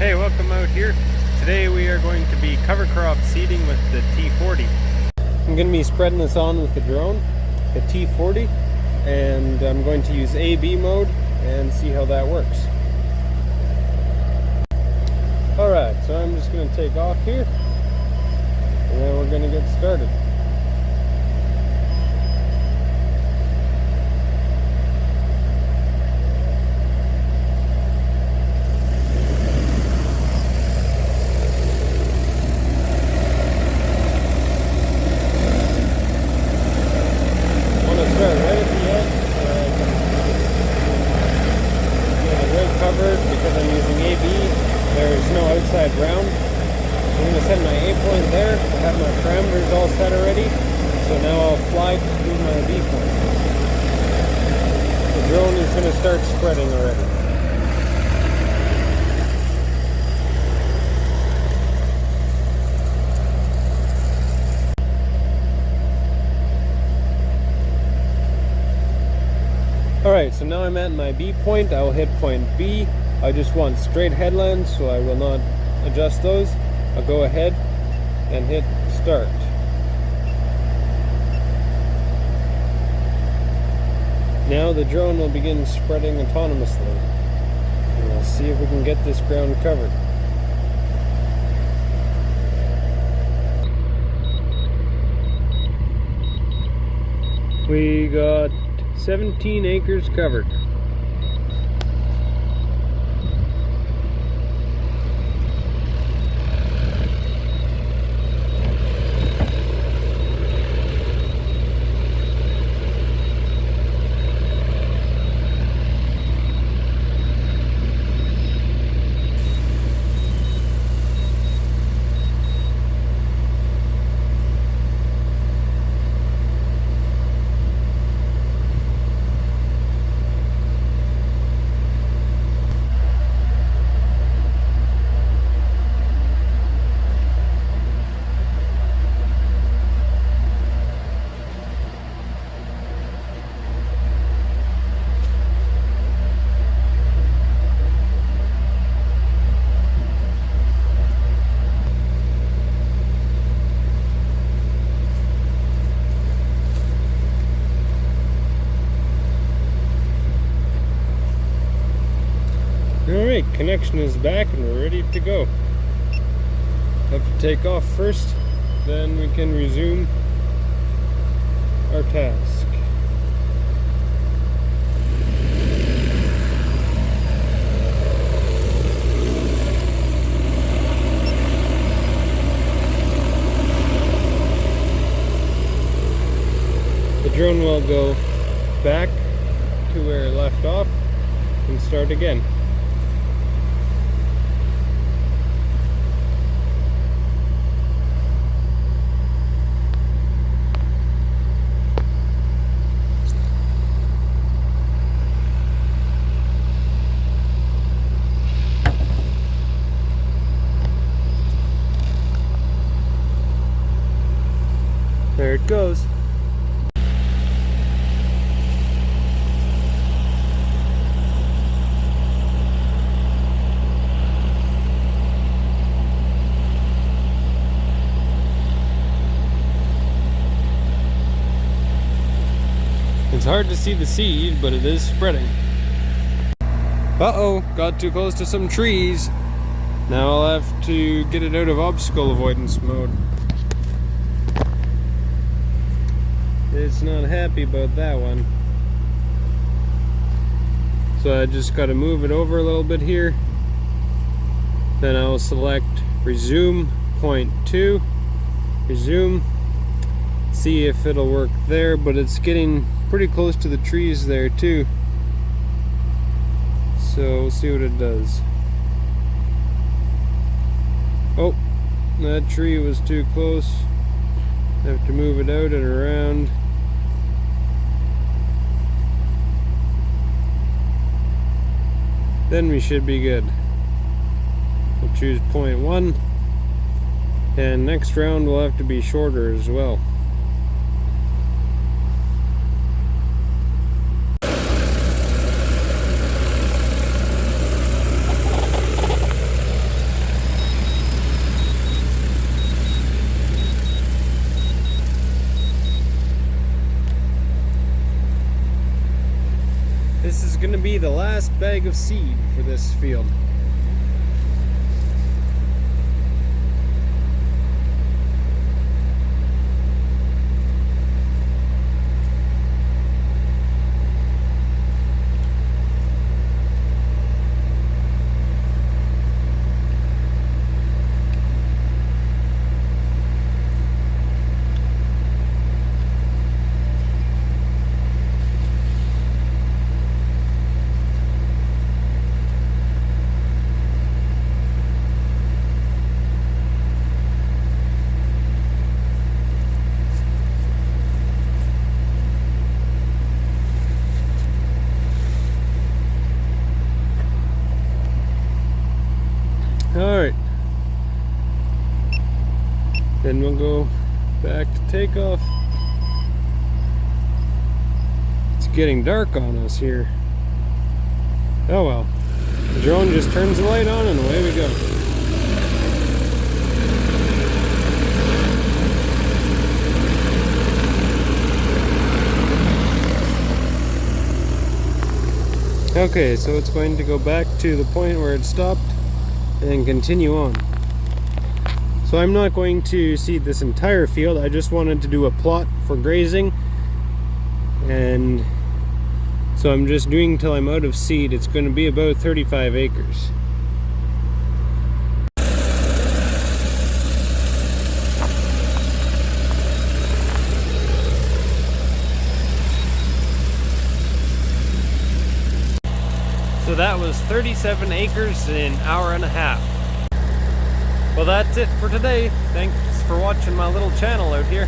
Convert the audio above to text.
Hey, welcome out here. Today we are going to be cover crop seeding with the T40. I'm going to be spreading this on with the drone, the T40, and I'm going to use A/B mode and see how that works. Alright, so I'm just going to take off here, and then we're going to get started. Because I'm using A/B, there's no outside ground. I'm going to set my A point there. I have my parameters all set already, so now I'll fly to my B point. The drone is going to start spreading already. Alright, so now I'm at my B point. I will hit point B. I just want straight headlands, so I will not adjust those. I'll go ahead and hit start. Now the drone will begin spreading autonomously. And we'll see if we can get this ground covered. We got 17 acres covered. Alright, connection is back and we're ready to go. Have to take off first, then we can resume our task. The drone will go back to where it left off and start again. There it goes. It's hard to see the seed, but it is spreading. Uh-oh, got too close to some trees. Now I'll have to get it out of obstacle avoidance mode. It's not happy about that one. So I just got to move it over a little bit here. Then I will select resume point 2. Resume. See if it'll work there, but it's getting pretty close to the trees there too. So we'll see what it does. Oh, that tree was too close. I have to move it out and around. Then we should be good. We'll choose point 1, and next round will have to be shorter as well. going to be the last bag of seed for this field. Alright, then we'll go back to takeoff. It's getting dark on us here. Oh well, the drone just turns the light on and away we go. Okay, so it's going to go back to the point where it stopped and continue on. So I'm not going to seed this entire field, I just wanted to do a plot for grazing, and so I'm just doing till I'm out of seed. It's going to be about 35 acres. So that was 37 acres in an hour and a half. Well, that's it for today. Thanks for watching my little channel out here.